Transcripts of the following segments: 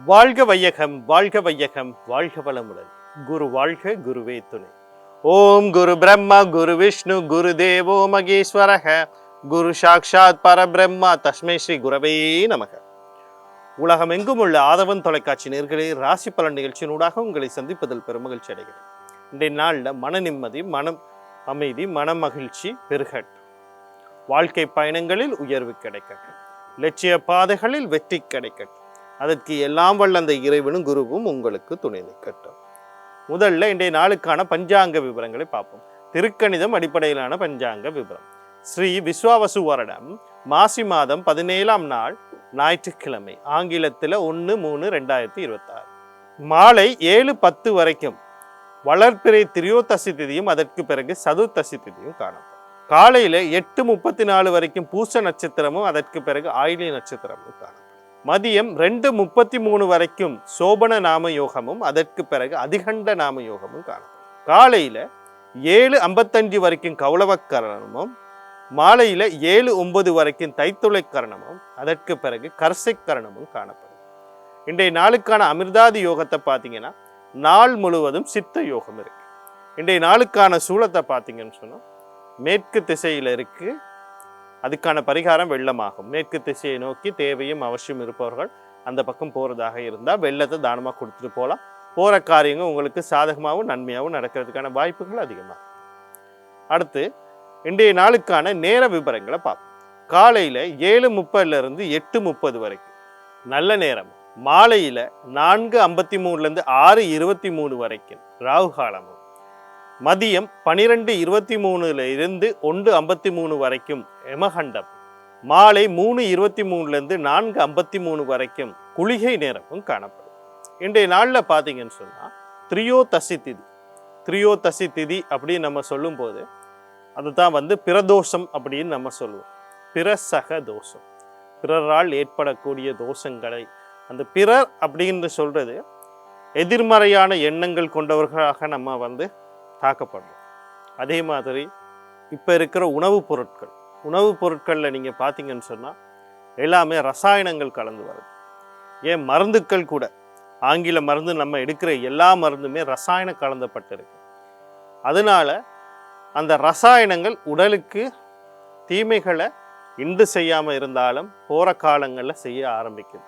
வாழ்க வையகம், வாழ்க வையகம், வாழ்க வளமுடன். குரு வாழ்க, குருவே துணை. ஓம் குரு பிரம்மா, குரு விஷ்ணு, குரு தேவோ மகேஸ்வரக, குரு சாக்ஷாத் பரபிரம்மா, தஸ்மை ஸ்ரீ குரவே நமக. உலகமெங்கும் உள்ள ஆதவன் தொலைக்காட்சி நேயர்களே, ராசி பலன் நிகழ்ச்சியினூடாக உங்களை சந்திப்பதில் பெருமகிழ்ச்சி அடைகிறேன். இன்றைய நாளில் மன நிம்மதி, மனம் அமைதி, மன மகிழ்ச்சி பெருகட்டும். வாழ்க்கை பயணங்களில் உயர்வு கிடைக்கட்டும். லட்சிய பாதைகளில் வெற்றி கிடைக்கட்டும். அதற்கு எல்லாம் வல்ல அந்த இறைவனும் குருவும் உங்களுக்கு துணை நிற்கட்டும். முதல்ல இன்றைய நாளுக்கான பஞ்சாங்க விவரங்களை பார்ப்போம். திருக்கணிதம் அடிப்படையிலான பஞ்சாங்க விவரம். ஸ்ரீ விஸ்வாவசு வருடம் மாசி மாதம் 17ஆம் நாள் ஞாயிற்றுக்கிழமை, ஆங்கிலத்தில் 1/3/2026 மாலை 7:10 வரைக்கும் வளர்பிறை திரியோதசி திதியும் அதற்கு பிறகு சதுர்த்தசி திதியும் காணப்படும். காலையில 8:34 வரைக்கும் பூச நட்சத்திரமும் அதற்கு பிறகு ஆயிலி நட்சத்திரமும் காணப்படும். மதியம் 2:33 வரைக்கும் சோபன நாம யோகமும் அதற்கு பிறகு அதிகண்ட நாம யோகமும் காணப்படும். காலையில 7:55 வரைக்கும் கௌளவக்கரணமும், மாலையில 7:09 வரைக்கும் தைத்துளை கரணமும், அதற்கு பிறகு கர்சை கரணமும் காணப்படும். இன்றைய நாளுக்கான அமிர்தாதி யோகத்தை பார்த்தீங்கன்னா நாள் முழுவதும் சித்த யோகம் இருக்கு. இன்றைய நாளுக்கான சூலத்தை பார்த்தீங்கன்னு சொன்னா மேற்கு திசையில இருக்கு. அதுக்கான பரிகாரம் வெள்ளமாகும். மேற்கு திசையை நோக்கி தேவையும் அவசியம் இருப்பவர்கள் அந்த பக்கம் போறதாக இருந்தால் வெள்ளத்தை தானமாக கொடுத்துட்டு போகலாம். போற காரியங்கள் உங்களுக்கு சாதகமாகவும் நன்மையாகவும் நடக்கிறதுக்கான வாய்ப்புகள் அதிகமாக. அடுத்து இன்றைய நாளுக்கான நேர விவரங்களை பார்ப்போம். காலையில 7:30 8:30 வரைக்கும் நல்ல நேரம். மாலையில 4:53 6:23 வரைக்கும் ராகு காலமும், மதியம் 12:23 1:53 வரைக்கும் யமகண்டம், மாலை 3:23 4:53 வரைக்கும் குளிகை நேரமும் காணப்படும். இன்றைய நாளில் பார்த்தீங்கன்னு சொன்னா திரியோதசி திதி. திரியோதசி திதி அப்படின்னு நம்ம சொல்லும் போது அதுதான் பிரதோஷம் அப்படின்னு நம்ம சொல்லுவோம். பிரசக தோஷம், பிறரால் ஏற்படக்கூடிய தோஷங்களை, அந்த பிறர் அப்படின்னு சொல்றது எதிர்மறையான எண்ணங்கள் கொண்டவர்களாக நம்ம தாக்கப்படுறோம். அதே மாதிரி இப்போ இருக்கிற உணவுப் பொருட்களில் நீங்கள் பார்த்தீங்கன்னு சொன்னால் எல்லாமே ரசாயனங்கள் கலந்து வருது. ஏன் மருந்துக்கள் கூட, ஆங்கில மருந்து நம்ம எடுக்கிற எல்லா மருந்துமே ரசாயனம் கலந்தப்பட்டிருக்கு. அதனால அந்த ரசாயனங்கள் உடலுக்கு தீமைகளை இன்று செய்யாமல் இருந்தாலும் போகிற காலங்களில் செய்ய ஆரம்பிக்குது.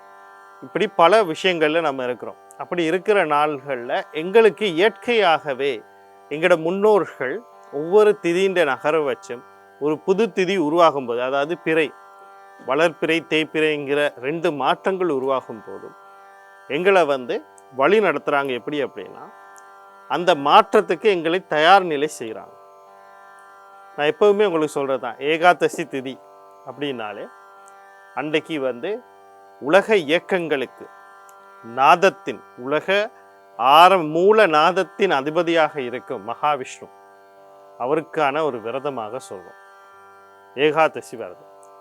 இப்படி பல விஷயங்களில் நம்ம இருக்கிறோம். அப்படி இருக்கிற நாள்களில் எங்களுக்கு இயற்கையாகவே எங்களோட முன்னோர்கள் ஒவ்வொரு திதின்ற நகர வச்சும் ஒரு புது திதி உருவாகும் போது, அதாவது பிறை, வளர்ப்பிறை தேய்ப்பிறைங்கிற 2 மாற்றங்கள் உருவாகும் போதும் எங்களை வழி நடத்துகிறாங்க. எப்படி அப்படின்னா அந்த மாற்றத்துக்கு எங்களை தயார் நிலை செய்கிறாங்க. நான் எப்பவுமே உங்களுக்கு சொல்கிறது தான், ஏகாதசி திதி அப்படின்னாலே அன்றைக்கு உலக இயக்கங்களுக்கு நாதத்தின், உலக மூல நாதத்தின் அதிபதியாக இருக்கும் மகாவிஷ்ணு அவருக்கான ஒரு விரதமாக சொல்வோம். ஏகாதசி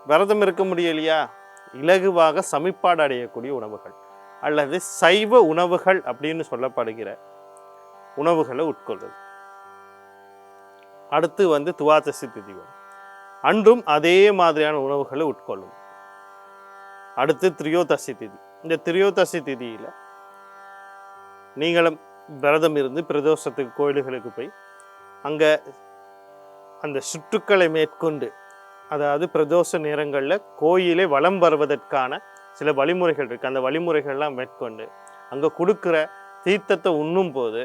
விரதம் இருக்க முடியலையா, இலகுவாக சமிப்பாடு அடையக்கூடிய உணவுகள் அல்லது சைவ உணவுகள் அப்படின்னு சொல்லப்படுகிற உணவுகளை உட்கொள்வது. அடுத்து துவாதசி திதி அன்றும் அதே மாதிரியான உணவுகளை உட்கொள்ளும். அடுத்து திரியோதசி திதி. இந்த திரியோதசி திதியில நீங்களும் விரதம் இருந்து பிரதோஷத்துக்கு கோயில்களுக்கு போய் அங்கே அந்த சுற்றுக்களை மேற்கொண்டு, அதாவது பிரதோஷ நேரங்களில் கோயிலை வலம் வருவதற்கான சில வழிமுறைகள் இருக்குது. அந்த வழிமுறைகள்லாம் மேற்கொண்டு அங்கே கொடுக்குற தீர்த்தத்தை உண்ணும் போது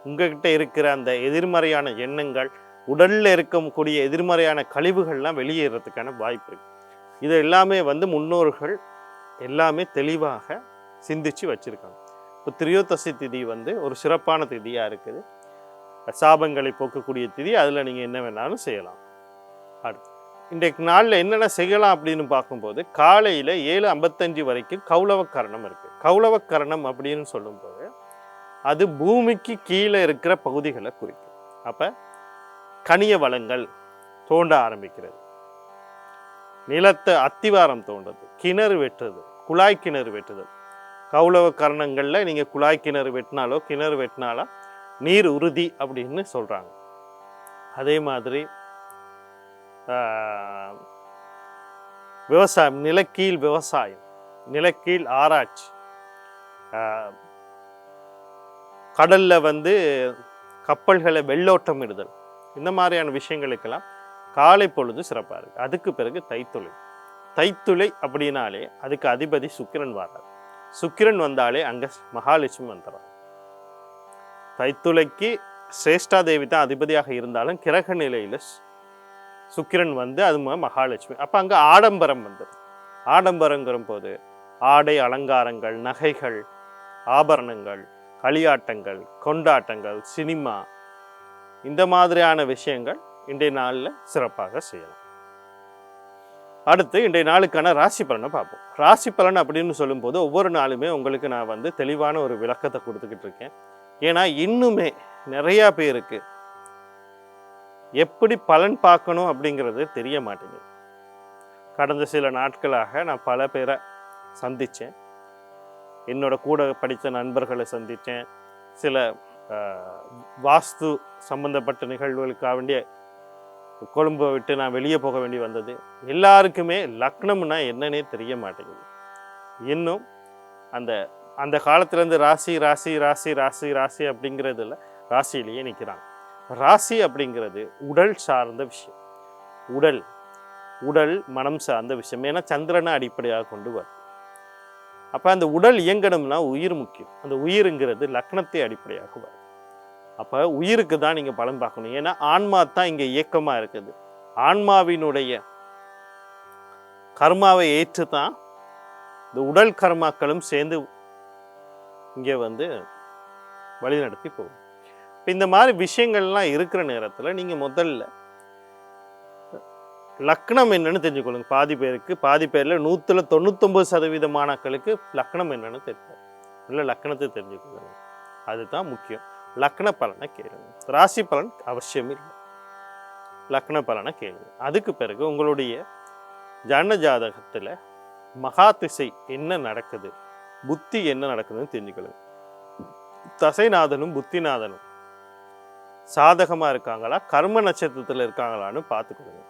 உங்ககிட்ட இருக்கிற அந்த எதிர்மறையான எண்ணங்கள், உடலில் இருக்கக்கூடிய எதிர்மறையான கழிவுகள்லாம் வெளியேறதுக்கான வாய்ப்பு இருக்குது. இது எல்லாமே முன்னோர்கள் எல்லாமே தெளிவாக சிந்திச்சு வச்சுருக்காங்க. இப்போ திரியோதசி திதி ஒரு சிறப்பான திதியாக இருக்குது. சாபங்களை போக்கக்கூடிய திதி. அதில் நீங்கள் என்ன வேணாலும் செய்யலாம். அடுத்து இன்றைக்கு நாளில் என்னென்ன செய்யலாம் அப்படின்னு பார்க்கும்போது காலையில் 7:55 வரைக்கும் கௌளவக்கரணம் இருக்குது. கௌளவக்கரணம் அப்படின்னு சொல்லும்போது அது பூமிக்கு கீழே இருக்கிற பகுதிகளை குறிக்கும். அப்போ கனிய வளங்கள் தோண்ட ஆரம்பிக்கிறது, நிலத்தை அத்திவாரம் தோன்றது, கிணறு வெட்டுறது, குழாய் கிணறு வெட்டுதல். கௌளவ கரணங்களில் நீங்கள் குழாய் கிணறு வெட்டினாலோ கிணறு வெட்டினாலோ நீர் உறுதி அப்படின்னு சொல்கிறாங்க. அதே மாதிரி விவசாயம், நிலக்கீழ் விவசாயம், நிலக்கீழ் ஆராய்ச்சி, கடலில் வந்து கப்பல்களை வெள்ளோட்டம் இடுதல், இந்த மாதிரியான விஷயங்களுக்கெல்லாம் காலை பொழுது சிறப்பாக இருக்குது. அதுக்கு பிறகு தைத்துளை. தைத்துளை அப்படின்னாலே அதுக்கு அதிபதி சுக்கிரன் வர்றார். சுக்கிரன் வந்தாலே அங்கே மகாலட்சுமி வந்துடுறார். தைத்துளைக்கு சிரேஷ்டா தேவி தான் அதிபதியாக இருந்தாலும் கிரக நிலையில் சுக்கிரன் வந்து அது மகாலட்சுமி. அப்போ அங்கே ஆடம்பரம் வந்துடும். ஆடம்பரங்கிற போது ஆடை அலங்காரங்கள், நகைகள், ஆபரணங்கள், களியாட்டங்கள், கொண்டாட்டங்கள், சினிமா, இந்த மாதிரியான விஷயங்கள் இன்றைய நாளில் சிறப்பாக செய்யலாம். அடுத்து இன்றைய நாளுக்கான ராசி பலனை பார்ப்போம். ராசி பலன் அப்படின்னு சொல்லும்போது ஒவ்வொரு நாளுமே உங்களுக்கு நான் வந்து தெளிவான ஒரு விளக்கத்தை கொடுத்துக்கிட்டு இருக்கேன். ஏன்னா இன்னுமே நிறையா பேருக்கு எப்படி பலன் பார்க்கணும் அப்படிங்கிறது தெரிய மாட்டேங்குது. கடந்த சில நாட்களாக நான் பல பேரை சந்தித்தேன். என்னோட கூட படித்த நண்பர்களை சந்தித்தேன். சில வாஸ்து சம்பந்தப்பட்ட நிகழ்வுகளுக்காக வேண்டிய கொழும்பை விட்டு நான் வெளியே போக வேண்டி வந்தது. எல்லாருக்குமே லக்னம்னா என்னன்னே தெரிய மாட்டேங்குது. இன்னும் அந்த அந்த காலத்துலேருந்து ராசி ராசி ராசி ராசி ராசி அப்படிங்கிறதுல ராசியிலேயே நிற்கிறாங்க. ராசி அப்படிங்கிறது உடல் சார்ந்த விஷயம். உடல் மனம் சார்ந்த விஷயம். ஏன்னா சந்திரனை அடிப்படையாக கொண்டு வரும். அப்போ அந்த உடல் இயங்கணும்னா உயிர் முக்கியம். அந்த உயிருங்கிறது லக்னத்தை அடிப்படையாக வரும். அப்போ உயிருக்கு தான் நீங்கள் பலன் பார்க்கணும். ஏன்னா ஆன்மா தான் இங்கே இயக்கமாக இருக்குது. ஆன்மாவினுடைய கர்மாவை ஏற்று தான் இந்த உடல் கர்மாக்களும் சேர்ந்து இங்கே வந்து வழிநடத்தி போகும். இப்போ இந்த மாதிரி விஷயங்கள்லாம் இருக்கிற நேரத்தில் நீங்கள் முதல்ல லக்னம் என்னன்னு தெரிஞ்சுக்கொள்ளுங்க. பாதி பேரில் 199% மாணாக்களுக்கு லக்னம் என்னன்னு தெரியாது. இல்லை லக்னத்தை தெரிஞ்சுக்கொள்ளுங்க, அதுதான் முக்கியம். லக்ன பலனை கேளுங்க. ராசி பலன் அவசியம் இல்லை, லக்ன பலனை கேளுங்க. அதுக்கு பிறகு உங்களுடைய ஜன ஜாதகத்தில் மகா திசை என்ன நடக்குது, புத்தி என்ன நடக்குதுன்னு தெரிஞ்சுக்கொள்ளுங்க. தசைநாதனும் புத்திநாதனும் சாதகமாக இருக்காங்களா, கர்ம நட்சத்திரத்தில் இருக்காங்களான்னு பார்த்துக்கொள்ளுங்க.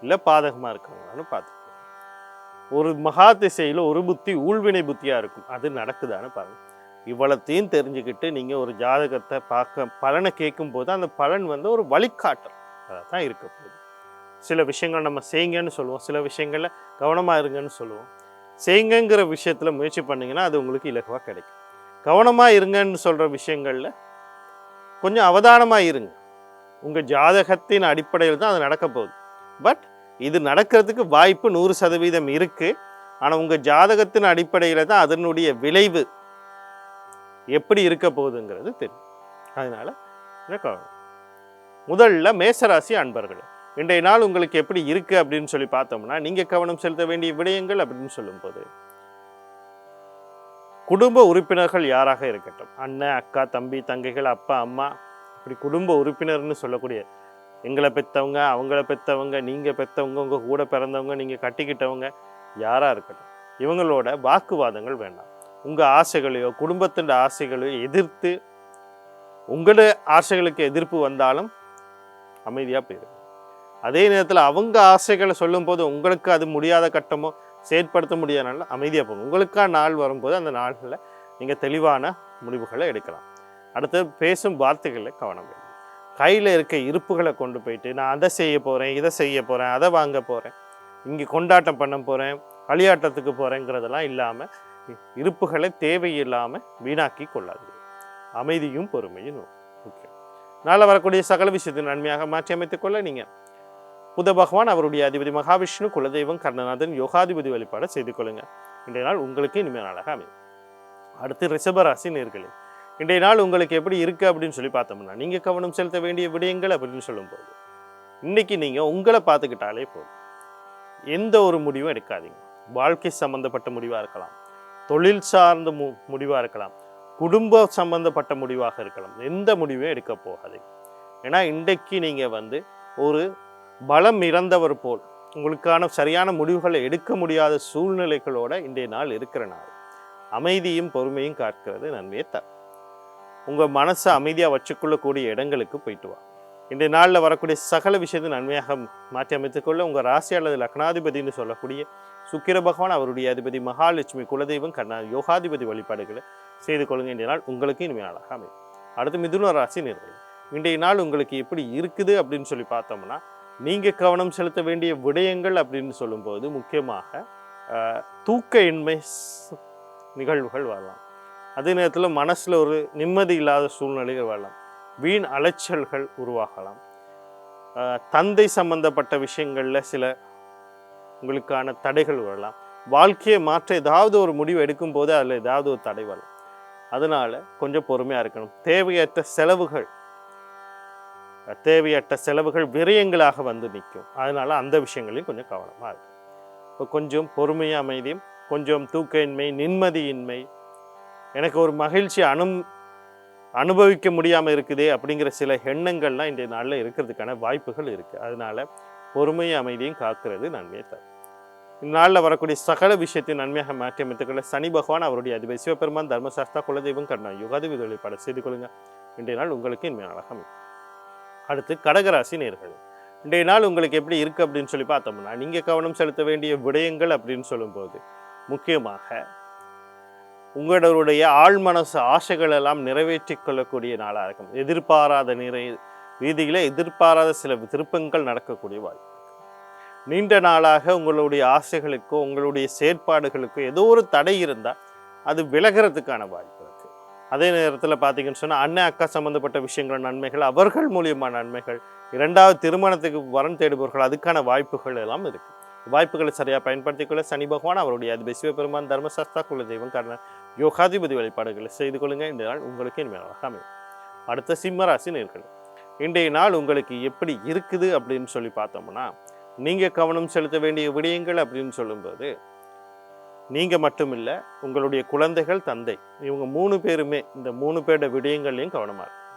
இல்லை பாதகமாக இருக்காங்களான்னு பார்த்துக்கோங்க. ஒரு மகா திசையில் ஒரு புத்தி ஊழ்வினை புத்தியாக இருக்கும், அது நடக்குதான்னு பாருங்கள். இவ்வளத்தையும் தெரிஞ்சுக்கிட்டு நீங்கள் ஒரு ஜாதகத்தை பலனை கேட்கும் போது அந்த பலன் வந்து ஒரு வழிகாட்டல் அதான் இருக்க போகுது. சில விஷயங்கள் நம்ம செய்யுங்கன்னு சொல்லுவோம், சில விஷயங்களில் கவனமாக இருங்கன்னு சொல்லுவோம். செய்யுங்கிற விஷயத்தில் முயற்சி பண்ணிங்கன்னா அது உங்களுக்கு இலகுவாக கிடைக்கும். கவனமாக இருங்கன்னு சொல்கிற விஷயங்களில் கொஞ்சம் அவதானமாக இருங்க. உங்கள் ஜாதகத்தின் அடிப்படையில் தான் அது நடக்க போகுது. பட் இது நடக்கிறதுக்கு வாய்ப்பு 100% இருக்குது. ஆனால் உங்கள் ஜாதகத்தின் அடிப்படையில் தான் அதனுடைய விளைவு எப்படி இருக்க போகுதுங்கிறது தெரியும். அதனால் முதல்ல மேசராசி அன்பர்கள், இன்றைய நாள் உங்களுக்கு எப்படி இருக்குது அப்படின்னு சொல்லி பார்த்தோம்னா, நீங்கள் கவனம் செலுத்த வேண்டிய விடயங்கள் அப்படின்னு சொல்லும்போது, குடும்ப உறுப்பினர்கள் யாராக இருக்கட்டும், அண்ணன், அக்கா, தம்பி, தங்கைகள், அப்பா, அம்மா, இப்படி குடும்ப உறுப்பினர்னு சொல்லக்கூடிய எங்களை பெற்றவங்க, அவங்கள பெற்றவங்க, நீங்கள் பெற்றவங்க, உங்கள் கூட பிறந்தவங்க, நீங்கள் கட்டிக்கிட்டவங்க, யாராக இருக்கட்டும், இவங்களோட வாக்குவாதங்கள் வேண்டாம். உங்கள் ஆசைகளையோ குடும்பத்தின் ஆசைகளையோ எதிர்த்து உங்களோட ஆசைகளுக்கு எதிர்ப்பு வந்தாலும் அமைதியாக போயிடும். அதே நேரத்தில் அவங்க ஆசைகளை சொல்லும்போது உங்களுக்கு அது முடியாத கட்டமோ செயற்படுத்த முடியாதனால அமைதியாக போகும். உங்களுக்கான நாள் வரும்போது அந்த நாள்களில் நீங்கள் தெளிவான முடிவுகளை எடுக்கலாம். அடுத்து பேசும் வார்த்தைகளில் கவனம் வேண்டும். கையில் இருக்க இருப்புகளை கொண்டு போயிட்டு நான் அதை செய்ய போகிறேன், இதை செய்ய போகிறேன், அதை வாங்க போகிறேன், இங்கே கொண்டாட்டம் பண்ண போகிறேன், களியாட்டத்துக்கு போகிறேங்கிறதெல்லாம் இல்லாமல் இருப்புகளை தேவையில்லாமல் வீணாக்கி கொள்ளாது. அமைதியும் பொறுமையும் முக்கியம். நாளில் வரக்கூடிய சகல விஷயத்தின் நன்மையாக மாற்றி அமைத்துக் கொள்ள நீங்கள் புத பகவான், அவருடைய அதிபதி மகாவிஷ்ணு, குலதெய்வம் கர்ணநாதன், யோகாதிபதி வழிபாடு செய்து கொள்ளுங்க. இன்றைய நாள் உங்களுக்கு இனிமையான நாளாக அமையும். அடுத்து ரிஷபராசி நேர்களே, இன்றைய நாள் உங்களுக்கு எப்படி இருக்குது அப்படின்னு சொல்லி பார்த்தோம்னா, நீங்கள் கவனம் செலுத்த வேண்டிய விடயங்கள் அப்படின்னு சொல்லும்போது, இன்றைக்கி நீங்கள் உங்களை பார்த்துக்கிட்டாலே போதும். எந்த ஒரு முடிவும் எடுக்காதீங்க. வாழ்க்கை சம்மந்தப்பட்ட முடிவாக இருக்கலாம், தொழில் சார்ந்த முடிவாக இருக்கலாம், குடும்ப சம்பந்தப்பட்ட முடிவாக இருக்கலாம், எந்த முடிவும் எடுக்க போகாதீங்க. ஏன்னா இன்றைக்கு நீங்கள் ஒரு பலம் இறந்தவர் போல் உங்களுக்கான சரியான முடிவுகளை எடுக்க முடியாத சூழ்நிலைகளோட இன்றைய நாள் இருக்கிற நாள். அமைதியும் பொறுமையும் காக்கிறது நன்மையை தரும். உங்கள் மனசை அமைதியாக வச்சுக்கொள்ளக்கூடிய இடங்களுக்கு போயிட்டு வா. இன்றைய நாளில் வரக்கூடிய சகல விஷயத்தை நன்மையாக மாற்றி அமைத்துக்கொள்ள உங்கள் ராசி அல்லது லக்னாதிபதினு சொல்லக்கூடிய சுக்கிர பகவான், அவருடைய அதிபதி மகாலட்சுமி, குலதெய்வம் கர்ணா யோகாதிபதி வழிபாடுகளை செய்து கொள்ளுங்க. இன்றைய நாள் உங்களுக்கு இனிமையான நாளாக அமையும். அடுத்து மிதுன ராசி நேயர்களே, இன்றைய நாள் உங்களுக்கு எப்படி இருக்குது அப்படின்னு சொல்லி பார்த்தோம்னா, நீங்கள் கவனம் செலுத்த வேண்டிய விடயங்கள் அப்படின்னு சொல்லும்போது முக்கியமாக தூக்க இன்மை நிகழ்வுகள் வரலாம். அதே நேரத்தில் மனசில் ஒரு நிம்மதி இல்லாத சூழ்நிலைகள் வரலாம். வீண் அலைச்சல்கள் உருவாகலாம். தந்தை சம்பந்தப்பட்ட விஷயங்களில் சில உங்களுக்கான தடைகள் வரலாம். வாழ்க்கையை மாற்ற ஏதாவது ஒரு முடிவு எடுக்கும் போது அதில் ஏதாவது ஒரு தடை வரலாம். அதனால கொஞ்சம் பொறுமையாக இருக்கணும். தேவையற்ற செலவுகள் விரயங்களாக வந்து நிற்கும். அதனால அந்த விஷயங்களையும் கொஞ்சம் கவனமாக இருக்கும். இப்போ கொஞ்சம் பொறுமையாக அமைதியும், கொஞ்சம் தூக்கயின்மை, நிம்மதியின்மை, எனக்கு ஒரு மகிழ்ச்சி அனுபவிக்க முடியாமல் இருக்குதே அப்படிங்கிற சில எண்ணங்கள்லாம் இன்றைய நாளில் இருக்கிறதுக்கான வாய்ப்புகள் இருக்குது. அதனால பொறுமையை அமைதியும் காக்கிறது நன்மையை தரும். இந்நாளில் வரக்கூடிய சகல விஷயத்தையும் நன்மையாக மாற்றி அமைத்துக்கொள்ள சனி பகவான் அவருடைய அதிபதி சிவபெருமான் தர்மசாஸ்தா குலதெய்வம் கர்ணா யுகாதிபதி வழிபாடு செய்து கொள்ளுங்க. இன்றைய நாள் உங்களுக்கு இனிமையான நாளாக அமையும். அடுத்து கடகராசி நேயர்களே, இன்றைய நாள் உங்களுக்கு எப்படி இருக்குது அப்படின்னு சொல்லி பார்த்தோம்னா, நீங்கள் கவனம் செலுத்த வேண்டிய விடயங்கள் அப்படின்னு சொல்லும்போது முக்கியமாக உங்களுடைய ஆழ்மனசு ஆசைகள் எல்லாம் நிறைவேற்றி கொள்ளக்கூடிய நாளாக இருக்கும். எதிர்பாராத ரீதியில் எதிர்பாராத சில திருப்பங்கள் நடக்கக்கூடிய வாய்ப்பு. நீண்ட நாளாக உங்களுடைய ஆசைகளுக்கோ உங்களுடைய செயற்பாடுகளுக்கோ ஏதோ ஒரு தடை இருந்தால் அது விலகிறதுக்கான வாய்ப்பு இருக்குது. அதே நேரத்தில் பார்த்தீங்கன்னு சொன்னால் அண்ணன் அக்கா சம்மந்தப்பட்ட விஷயங்கள் நன்மைகள், அவர்கள் மூலியமான நன்மைகள், இரண்டாவது திருமணத்துக்கு வரன் தேடுபவர்கள் அதுக்கான வாய்ப்புகள் எல்லாம் இருக்குது. வாய்ப்புகளை சரியாக பயன்படுத்திக்கொள்ள சனி பகவான் அவருடைய அதிபதி சிவபெருமான் தர்மசாஸ்தா குலதெய்வம் கர்ணன் யோகாதிபதி வழிபாடுகளை செய்து கொள்ளுங்க. இந்த நாள் உங்களுக்கு இனிமையாக அமையும். அடுத்த சிம்மராசி நேயர்களே, இன்றைய நாள் உங்களுக்கு எப்படி இருக்குது அப்படின்னு சொல்லி பார்த்தோம்னா, நீங்கள் கவனம் செலுத்த வேண்டிய விடயங்கள் அப்படின்னு சொல்லும்போது நீங்கள் மட்டும் இல்லை, உங்களுடைய குழந்தைகள், தந்தை, இவங்க 3 பேருமே இந்த 3 பேரோட விடயங்கள்லையும் கவனமாக இருக்கும்.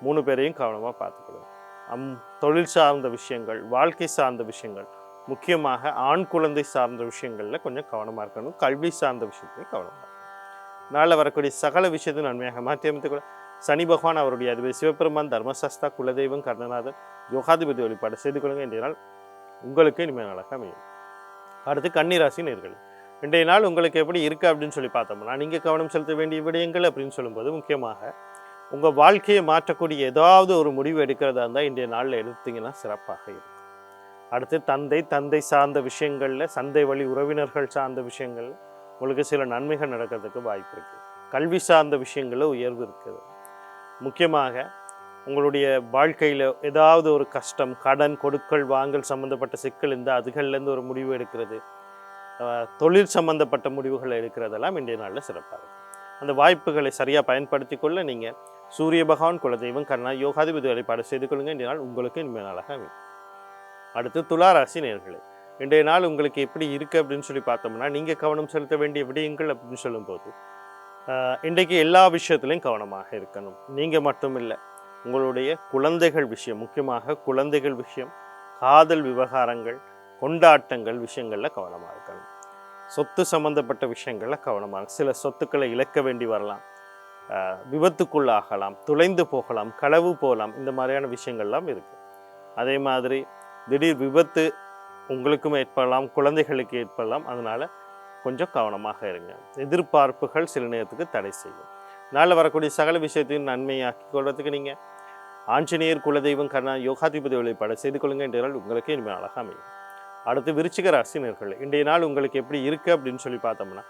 3 பேரையும் கவனமாக பார்த்துக்கணும். தொழில் சார்ந்த விஷயங்கள், வாழ்க்கை சார்ந்த விஷயங்கள், முக்கியமாக ஆண் குழந்தை சார்ந்த விஷயங்களில் கொஞ்சம் கவனமாக இருக்கணும். கல்வி சார்ந்த விஷயத்தையும் கவனமாக இருக்கணும். நாளில் வரக்கூடிய சகல விஷயத்தையும் நன்மையாக மாற்றி அமைத்துக்கூட சனி பகவான் அவருடைய அதிபதி சிவபெருமான் தர்மசாஸ்தா குலதெய்வம் கர்ணநாதன் யோகாதிபதி வழிபாடு செய்து கொள்ளுங்க. இன்றைய நாள் உங்களுக்கு இனிமையான நாளாக அமையும். அடுத்து கன்னிராசி நேயர்களே, இன்றைய நாள் உங்களுக்கு எப்படி இருக்குது அப்படின்னு சொல்லி பார்த்தோம்னா, நீங்கள் கவனம் செலுத்த வேண்டிய விடயங்கள் அப்படின்னு சொல்லும்போது முக்கியமாக உங்கள் வாழ்க்கையை மாற்றக்கூடிய ஏதாவது ஒரு முடிவு எடுக்கிறதா இருந்தால் இன்றைய நாளில் எடுத்தீங்கன்னா சிறப்பாக இருக்கும். அடுத்து தந்தை சார்ந்த விஷயங்களில், சந்தை வழி உறவினர்கள் சார்ந்த விஷயங்களில் உங்களுக்கு சில நன்மைகள் நடக்கிறதுக்கு வாய்ப்பு இருக்குது. கல்வி சார்ந்த விஷயங்களில் உயர்வு இருக்குது. முக்கியமாக உங்களுடைய வாழ்க்கையில் ஏதாவது ஒரு கஷ்டம், கடன், கொடுக்கல் வாங்கல் சம்மந்தப்பட்ட சிக்கல் இருந்தால் அதுகள்லேருந்து ஒரு முடிவு எடுக்கிறது, தொழில் சம்மந்தப்பட்ட முடிவுகளை எடுக்கிறதெல்லாம் இன்றைய நாளில் சிறப்பாக இருக்கும். அந்த வாய்ப்புகளை சரியாக பயன்படுத்தி கொள்ள நீங்கள் சூரிய பகவான் குலதெய்வம் கர்ணா யோகாதிபதி வழிபாடு செய்து கொள்ளுங்க. இன்றைய நாள் உங்களுக்கு இனிமையான நாளாக அமையும். அடுத்து துளாராசி நேயர்களே, இன்றைய நாள் உங்களுக்கு எப்படி இருக்குது அப்படின்னு சொல்லி பார்த்தோம்னா, நீங்கள் கவனம் செலுத்த வேண்டிய விடயங்கள் அப்படின்னு சொல்லும்போது இன்றைக்கு எல்லா விஷயத்துலையும் கவனமாக இருக்கணும். நீங்கள் மட்டும் இல்லை, உங்களுடைய குழந்தைகள் விஷயம், முக்கியமாக குழந்தைகள் விஷயம், காதல் விவகாரங்கள், கொண்டாட்டங்கள் விஷயங்களில் கவனமாக இருக்கணும். சொத்து சம்மந்தப்பட்ட விஷயங்களில் கவனமாக, சில சொத்துக்களை இழக்க வேண்டி வரலாம், விபத்துக்குள்ளாகலாம், துளைந்து போகலாம், களவு போகலாம், இந்த மாதிரியான விஷயங்கள்லாம் இருக்குது. அதே மாதிரி திடீர் விபத்து உங்களுக்கும் ஏற்படலாம், குழந்தைகளுக்கு ஏற்படலாம். அதனால் கொஞ்சம் கவனமாக இருங்க. எதிர்பார்ப்புகள் சில நேரத்துக்கு தடை செய்யும். நாளில் வரக்கூடிய சகல விஷயத்தையும் நன்மையாக்கி கொள்வதற்கு நீங்கள் ஆஞ்சநேயர் குலதெய்வம் கர்ணா யோகாதிபதி வழிபாடு செய்து கொள்ளுங்க. இன்றைய நாள் உங்களுக்கு இனிமையாக அழகாக அமையும். அடுத்து விருச்சிக ராசி நேயர்களே, இன்றைய நாள் உங்களுக்கு எப்படி இருக்குது அப்படின்னு சொல்லி பார்த்தோம்னா,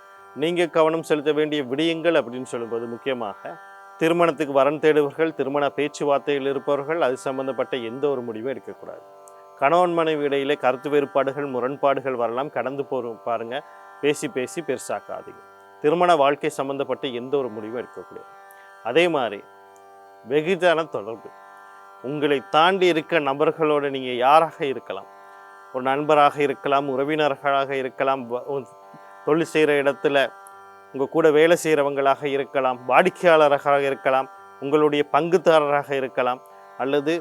நீங்கள் கவனம் செலுத்த வேண்டிய விடயங்கள் அப்படின்னு சொல்லும்போது முக்கியமாக திருமணத்துக்கு வரன் தேடுபவர்கள், திருமண பேச்சுவார்த்தையில் இருப்பவர்கள், அது சம்பந்தப்பட்ட எந்த ஒரு முடிவும் எடுக்கக்கூடாது. கணவன் மனைவி இடையிலே கருத்து வேறுபாடுகள், முரண்பாடுகள் வரலாம். கடந்து பாருங்க, பேசி பெருசாக்காதீங்க. திருமண வாழ்க்கை சம்பந்தப்பட்ட எந்த ஒரு முடிவும் எடுக்கக்கூடாது. அதே மாதிரி வெகுஜன தொடர்பு, உங்களை தாண்டி இருக்க நபர்களோடு நீங்கள் யாராக இருக்கலாம், ஒரு நண்பராக இருக்கலாம், உறவினர்களாக இருக்கலாம், தொழில் செய்கிற இடத்துல உங்கள் கூட வேலை செய்கிறவங்களாக இருக்கலாம், வாடிக்கையாளராக இருக்கலாம், உங்களுடைய பங்குதாரராக இருக்கலாம், அல்லது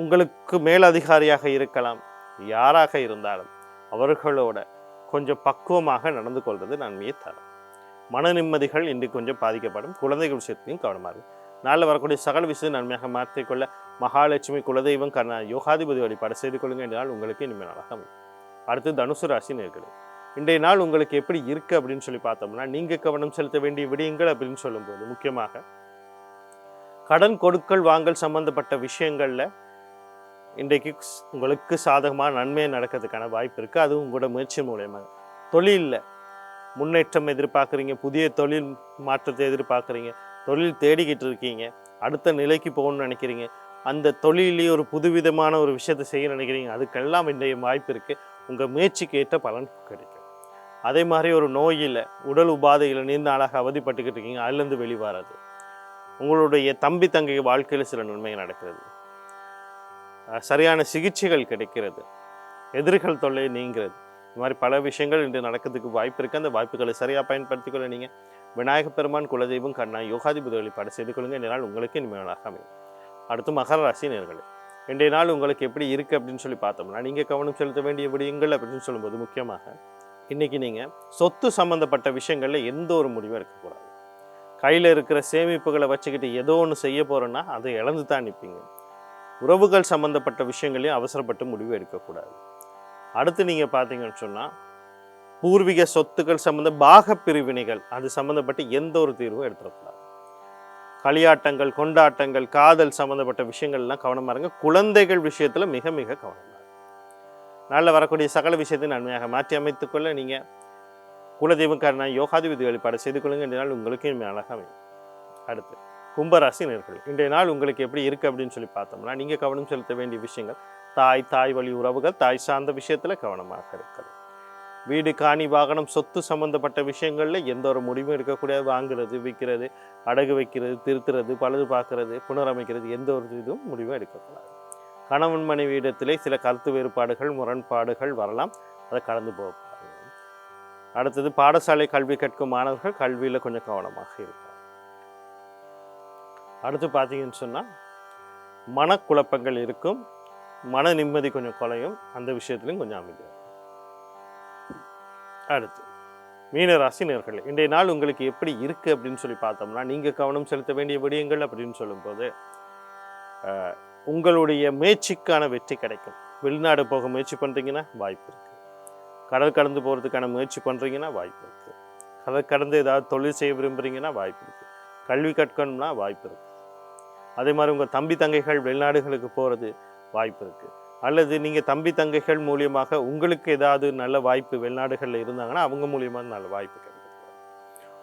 உங்களுக்கு மேலதிகாரியாக இருக்கலாம். யாராக இருந்தாலும் அவர்களோட கொஞ்சம் பக்குவமாக நடந்து கொள்வது நன்மையை தரும். மன நிம்மதிகள் இன்று கொஞ்சம் பாதிக்கப்படும். குழந்தைகள் விஷயத்தையும் கவனமாக இருக்கும். நாளில் வரக்கூடிய சகல விஷயம் நன்மையாக மாற்றிக்கொள்ள மகாலட்சுமி குலதெய்வம் கர்ணா யோகாதிபதி வழிபாடு செய்து கொள்ளுங்க. என்றால் உங்களுக்கு இனிமேல் நாளாக அமையும். அடுத்து தனுசு ராசி நேயர்களே, இன்றைய நாள் உங்களுக்கு எப்படி இருக்குது அப்படின்னு சொல்லி பார்த்தோம்னா, நீங்கள் கவனம் செலுத்த வேண்டிய விடயங்கள் அப்படின்னு சொல்லும்போது முக்கியமாக கடன் கொடுக்கல் வாங்கல் சம்பந்தப்பட்ட விஷயங்களில் இன்றைக்கு உங்களுக்கு சாதகமாக நன்மையை நடக்கிறதுக்கான வாய்ப்பு இருக்குது. அதுவும் உங்களோட முயற்சி மூலயமாக. தொழிலில் முன்னேற்றம் எதிர்பார்க்குறீங்க, புதிய தொழில் மாற்றத்தை எதிர்பார்க்குறீங்க, தொழில் தேடிக்கிட்டு இருக்கீங்க, அடுத்த நிலைக்கு போகணும்னு நினைக்கிறீங்க, அந்த தொழிலே ஒரு புதுவிதமான ஒரு விஷயத்தை செய்ய நினைக்கிறீங்க, அதுக்கெல்லாம் இன்றைய வாய்ப்பு இருக்குது. உங்கள் முயற்சிக்கு ஏற்ற பலன் கிடைக்கும். அதே மாதிரி ஒரு நோயில் உடல் உபாதையில் நீண்ட நாளாக அவதிப்பட்டுக்கிட்டு இருக்கீங்க, அதுலேருந்து வெளிவராது. உங்களுடைய தம்பி தங்கை வாழ்க்கையில் சில நன்மைகள் நடக்கிறது, சரியான சிகிச்சைகள் கிடைக்கிறது, எதிர்கள் தொல்லை நீங்கிறது. இந்த மாதிரி பல விஷயங்கள் இன்று நடக்கிறதுக்கு வாய்ப்பு இருக்குது. அந்த வாய்ப்புகளை சரியாக பயன்படுத்திக்கொள்ள நீங்கள் விநாயக பெருமான் குலதெய்வம் கண்ணா யோகாதிபதி வழிபாடு செய்து கொள்ளுங்கள். இந்த நாள் உங்களுக்கு இனிமையாக அமையும். அடுத்து மகர ராசி நேயர்களே, இன்றைய நாள் உங்களுக்கு எப்படி இருக்குது அப்படின்னு சொல்லி பார்த்தோம்னா, நீங்கள் கவனம் செலுத்த வேண்டிய விடயங்கள் அப்படின்னு சொல்லும்போது முக்கியமாக இன்றைக்கி நீங்கள் சொத்து சம்மந்தப்பட்ட விஷயங்களில் எந்த ஒரு முடிவும் எடுக்கக்கூடாது. கையில் இருக்கிற சேமிப்புகளை வச்சுக்கிட்டு ஏதோ ஒன்று செய்ய போகிறோன்னா அதை இழந்து தான் நிற்பீங்க. உறவுகள் சம்மந்தப்பட்ட விஷயங்களையும் அவசரப்பட்டு முடிவு எடுக்கக்கூடாது. அடுத்து நீங்கள் பார்த்தீங்கன்னு சொன்னால், பூர்வீக சொத்துக்கள் சம்மந்த பாக பிரிவினைகள் அது சம்மந்தப்பட்டு எந்த ஒரு தீர்வும் எடுத்துடக்கூடாது. களியாட்டங்கள், கொண்டாட்டங்கள், காதல் சம்மந்தப்பட்ட விஷயங்கள்லாம் கவனமாக இருங்க. குழந்தைகள் விஷயத்தில் மிக மிக கவனமாக. நாளில் வரக்கூடிய சகல விஷயத்தை நன்மையாக மாற்றி அமைத்துக்கொள்ள நீங்கள் குலதெய்வக்காரனா யோகாதிபதி வழிபாடு செய்து கொள்ளுங்கள். இந்த நாள் உங்களுக்கு இனிமையாக அமையும். அடுத்து கும்பராசி நேயர்களே, இன்றைய நாள் உங்களுக்கு எப்படி இருக்குது அப்படின்னு சொல்லி பார்த்தோம்னா, நீங்கள் கவனம் செலுத்த வேண்டிய விஷயங்கள் தாய் வழி உறவுகள், தாய் சார்ந்த விஷயத்தில் கவனமாக இருக்கிறது. வீடு காணி வாகனம் சொத்து சம்மந்தப்பட்ட விஷயங்களில் எந்த ஒரு முடிவும் எடுக்கக்கூடாது. வாங்குறது, விற்கிறது, அடகு வைக்கிறது, திருத்துறது, பழுது பார்க்கறது, புனரமைக்கிறது, எந்த ஒரு இதுவும் முடிவும் எடுக்கக்கூடாது. கணவன் மனைவி இடத்திலே சில கருத்து வேறுபாடுகள், முரண்பாடுகள் வரலாம், அதை கடந்து போகக்கூடாது. அடுத்தது பாடசாலை கல்வி கற்கும் மாணவர்கள் கல்வியில் கொஞ்சம் கவனமாக இருப்பாங்க. அடுத்து பார்த்தீங்கன்னு சொன்னால், மனக்குழப்பங்கள் இருக்கும், மன நிம்மதி கொஞ்சம் குறையும், அந்த விஷயத்துலையும் கொஞ்சம் அமைதியாக. அடுத்து மீனராசி நேயர்களே, இன்றைய நாள் உங்களுக்கு எப்படி இருக்குது அப்படின்னு சொல்லி பார்த்தோம்னா, நீங்கள் கவனம் செலுத்த வேண்டிய விடயங்கள் அப்படின்னு சொல்லும்போது உங்களுடைய முயற்சிக்கான வெற்றி கிடைக்கும். வெளிநாடு போக முயற்சி பண்ணுறீங்கன்னா வாய்ப்பு இருக்குது. கடல் கடந்து போகிறதுக்கான முயற்சி பண்ணுறீங்கன்னா வாய்ப்பு இருக்குது. கடல் கடந்து ஏதாவது தொழில் செய்ய விரும்புகிறீங்கன்னா வாய்ப்பு இருக்குது. கல்வி கற்கணும்னா வாய்ப்பு இருக்குது. அதே மாதிரி உங்கள் தம்பி தங்கைகள் வெளிநாடுகளுக்கு போகிறது வாய்ப்பு இருக்குது. அல்லது நீங்கள் தம்பி தங்கைகள் மூலியமாக உங்களுக்கு ஏதாவது நல்ல வாய்ப்பு வெளிநாடுகளில் இருந்தாங்கன்னா அவங்க மூலியமாக நல்ல வாய்ப்பு கிடைக்கும்.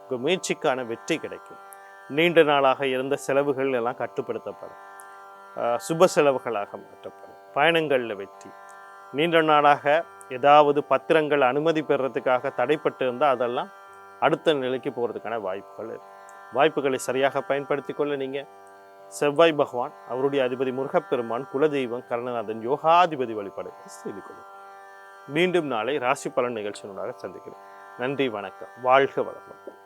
உங்கள் முயற்சிக்கான வெற்றி கிடைக்கும். நீண்ட நாளாக இருந்த செலவுகள் எல்லாம் கட்டுப்படுத்தப்படும், சுப செலவுகளாக மாற்றப்படும். பயணங்களில் வெற்றி. நீண்ட நாளாக ஏதாவது பத்திரங்கள் அனுமதி பெறுறதுக்காக தடைப்பட்டு இருந்தால் அதெல்லாம் அடுத்த நிலைக்கு போகிறதுக்கான வாய்ப்புகள் இருக்குது. வாய்ப்புகளை சரியாக பயன்படுத்தி கொள்ள நீங்கள் செவ்வாய் பகவான், அவருடைய அதிபதி முருகப்பெருமான், குலதெய்வம் கருணநாதன் யோகாதிபதி வழிபாடு செய்து கொள்ளும். மீண்டும் நாளை ராசி பலன் நிகழ்ச்சியினூடாக சந்திக்கிறேன். நன்றி, வணக்கம், வாழ்க வளமுடன்.